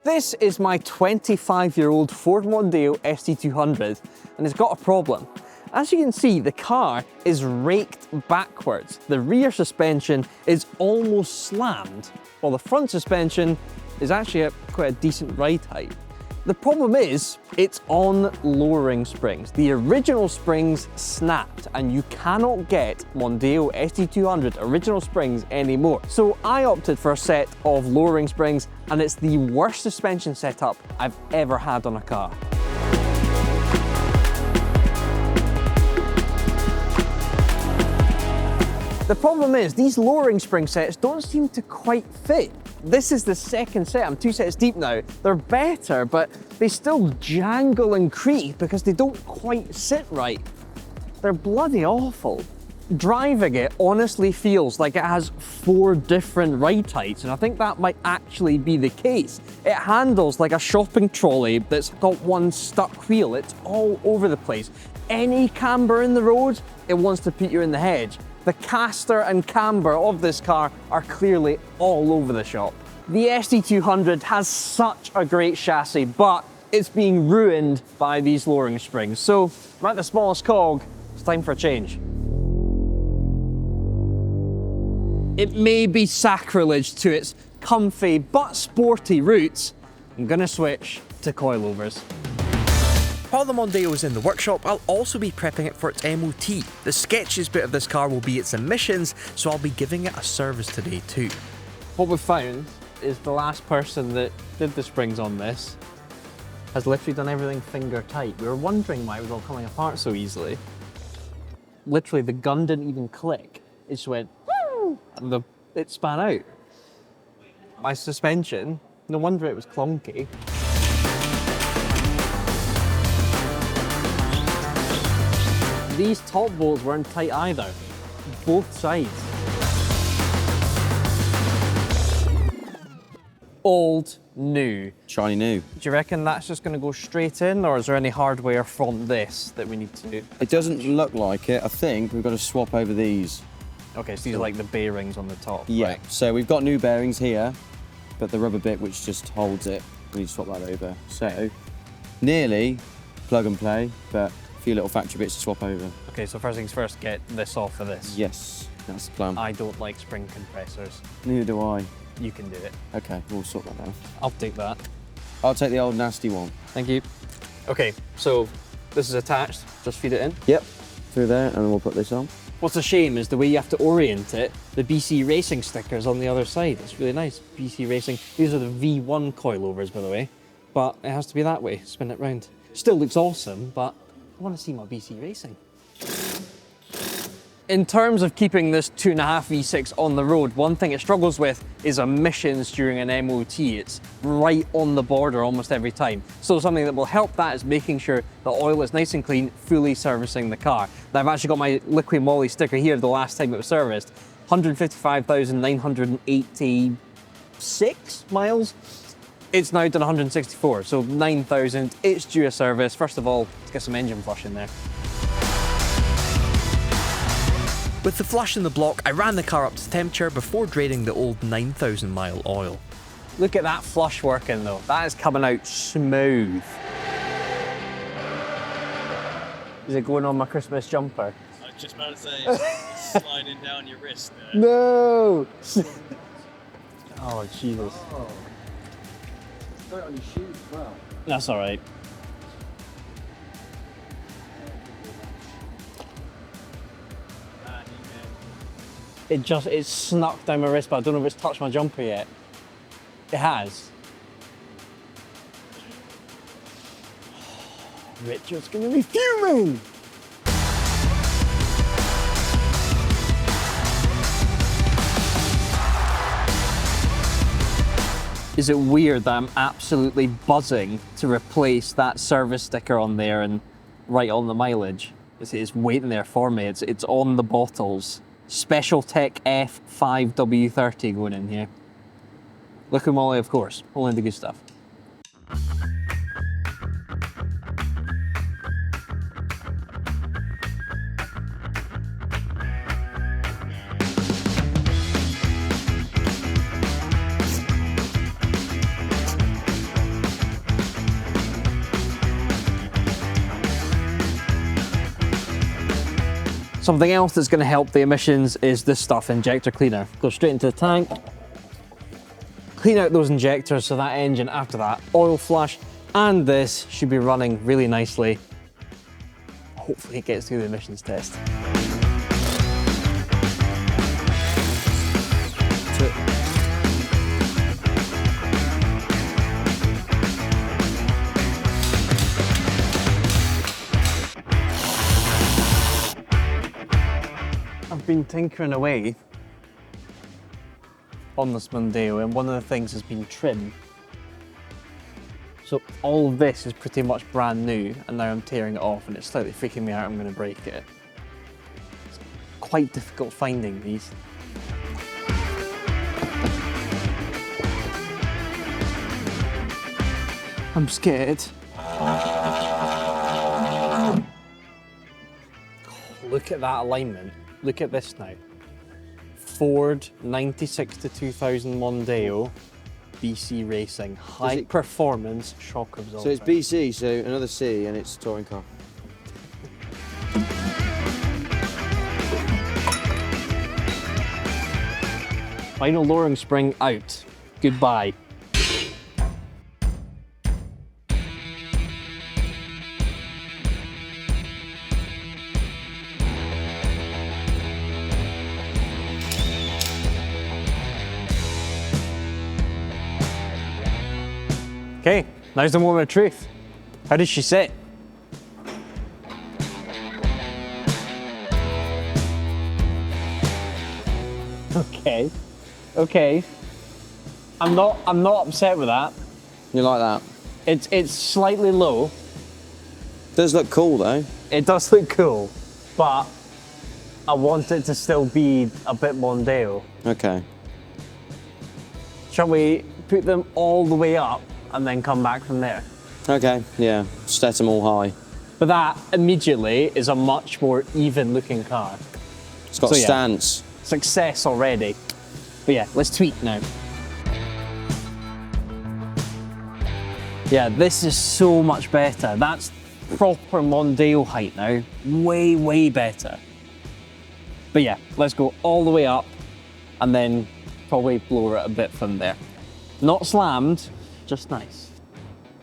This is my 25-year-old Ford Mondeo ST200 and it's got a problem. As you can see, the car is raked backwards. The rear suspension is almost slammed, while the front suspension is actually at quite a decent ride height. The problem is, it's on lowering springs. The original springs snapped and you cannot get Mondeo ST200 original springs anymore. So I opted for a set of lowering springs and it's the worst suspension setup I've ever had on a car. The problem is, these lowering spring sets don't seem to quite fit. This is the second set, I'm 2 sets deep now. They're better, but they still jangle and creak because they don't quite sit right. They're bloody awful. Driving it honestly feels like it has 4 different ride heights, and I think that might actually be the case. It handles like a shopping trolley that's got one stuck wheel. It's all over the place. Any camber in the road, it wants to put you in the hedge. The caster and camber of this car are clearly all over the shop. The ST200 has such a great chassis, but it's being ruined by these lowering springs. So, we're at the smallest cog, it's time for a change. It may be sacrilege to its comfy but sporty roots. I'm gonna switch to coilovers. While the Mondeo is in the workshop, I'll also be prepping it for its MOT. The sketchiest bit of this car will be its emissions, so I'll be giving it a service today too. What we've found is the last person that did the springs on this has literally done everything finger tight. We were wondering why it was all coming apart so easily. Literally, the gun didn't even click. It just went, woo, and it span out. My suspension, no wonder it was clunky. These top bolts weren't tight either, both sides. Old, new. Shiny new. Do you reckon that's just going to go straight in, or is there any hardware from this that we need to do? It doesn't look like it. I think we've got to swap over these. Okay, so these are like the bearings on the top. Yeah, right? so we've got new bearings here, but the rubber bit which just holds it, we need to swap that over. So, nearly plug and play, but a few little factory bits to swap over. Okay, so first things first, get this off of this. Yes, that's the plan. I don't like spring compressors. Neither do I. You can do it. Okay, we'll sort that out. I'll take that. I'll take the old nasty one. Thank you. Okay, so this is attached, just feed it in. Yep, through there, and then we'll put this on. What's a shame is the way you have to orient it, the BC Racing sticker's on the other side. It's really nice, BC Racing. These are the V1 coilovers, by the way, but it has to be that way, spin it round. Still looks awesome, but I want to see my BC Racing. In terms of keeping this 2.5 V6 on the road, one thing it struggles with is emissions during an MOT. It's right on the border almost every time. So something that will help that is making sure the oil is nice and clean, fully servicing the car. Now I've actually got my liquid moly sticker here the last time it was serviced. 155,986 miles. It's now done 164, so 9,000. It's due a service. First of all, let's get some engine flush in there. With the flush in the block, I ran the car up to temperature before draining the old 9,000 mile oil. Look at that flush working though. That is coming out smooth. Is it going on my Christmas jumper? I was just about to say, it's sliding down your wrist there. No! Oh, Jesus. Oh. Throw it on your shoes as well. That's all right. It snuck down my wrist, but I don't know if it's touched my jumper yet. It has. Richard's gonna be fuming! Is it weird that I'm absolutely buzzing to replace that service sticker on there and write on the mileage? It's waiting there for me, it's on the bottles. Special Tech F5W30 going in here. Liquid moly, of course, only the good stuff. Something else that's going to help the emissions is this stuff, injector cleaner. Go straight into the tank, clean out those injectors so that engine after that oil flush, and this should be running really nicely. Hopefully it gets through the emissions test. I've been tinkering away on this Mondeo, and one of the things has been trim. So all of this is pretty much brand new, and now I'm tearing it off and it's slightly freaking me out I'm going to break it. It's quite difficult finding these. I'm scared. Oh, look at that alignment. Look at this now. Ford 96 to 2000 Mondeo BC Racing. High performance shock absorber. So it's BC, so another C, and it's touring car. Final lowering spring out. Goodbye. Okay, now's the moment of truth. How did she sit? Okay. I'm not upset with that. You like that? It's slightly low. Does look cool though. It does look cool, but I want it to still be a bit Mondeo. Okay. Shall we put them all the way up and then come back from there? Okay, yeah. Set them all high. But that immediately is a much more even looking car. It's got So, yeah. stance. Success already. But yeah, let's tweak now. Yeah, this is so much better. That's proper Mondeo height now. Way, way better. But yeah, let's go all the way up and then probably lower it a bit from there. Not slammed, just nice.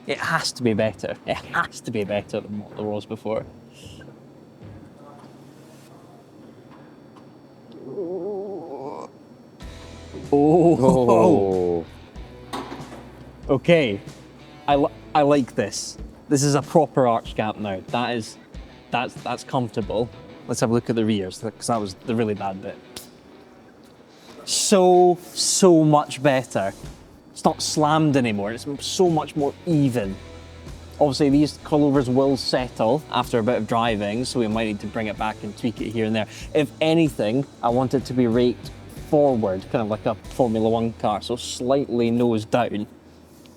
It has to be better. It has to be better than what there was before. Oh. Okay, I like this. This is a proper arch gap now. That's comfortable. Let's have a look at the rears, because that was the really bad bit. So much better. It's not slammed anymore. It's so much more even. Obviously, these coilovers will settle after a bit of driving, so we might need to bring it back and tweak it here and there. If anything, I want it to be raked forward, kind of like a Formula One car, so slightly nose down.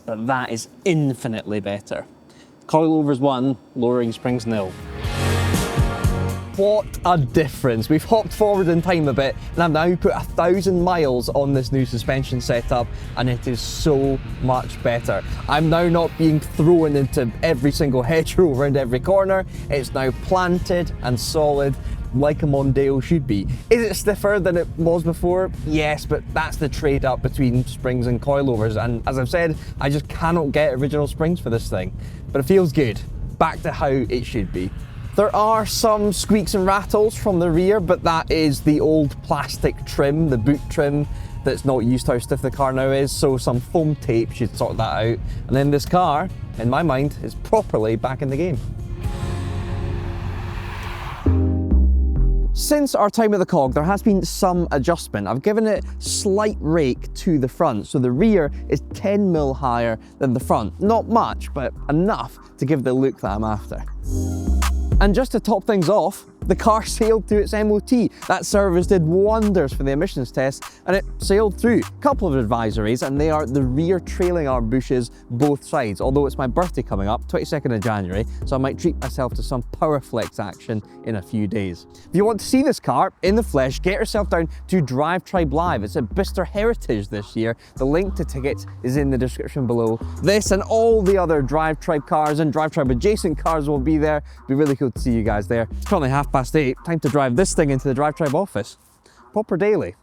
But that is infinitely better. Coilovers 1, lowering springs 0. What a difference. We've hopped forward in time a bit, and I've now put 1,000 miles on this new suspension setup, and it is so much better. I'm now not being thrown into every single hedgerow around every corner. It's now planted and solid, like a Mondeo should be. Is it stiffer than it was before? Yes, but that's the trade up between springs and coilovers, and as I've said, I just cannot get original springs for this thing. But it feels good. Back to how it should be. There are some squeaks and rattles from the rear, but that is the old plastic trim, the boot trim, that's not used to how stiff the car now is, so some foam tape should sort that out. And then this car, in my mind, is properly back in the game. Since our time at the cog, there has been some adjustment. I've given it slight rake to the front, so the rear is 10mm higher than the front. Not much, but enough to give the look that I'm after. And just to top things off, the car sailed through its MOT. That service did wonders for the emissions test, and it sailed through. A couple of advisories, and they are the rear trailing arm bushes both sides, although it's my birthday coming up, 22nd of January, so I might treat myself to some power flex action in a few days. If you want to see this car in the flesh, get yourself down to DRIVETRIBE Live. It's at Bicester Heritage this year. The link to tickets is in the description below. This and all the other DRIVETRIBE cars and DRIVETRIBE adjacent cars will be there. It'd be really cool to see you guys there. It's currently 5:30 8:30. Time to drive this thing into the DRIVETRIBE office. Proper daily.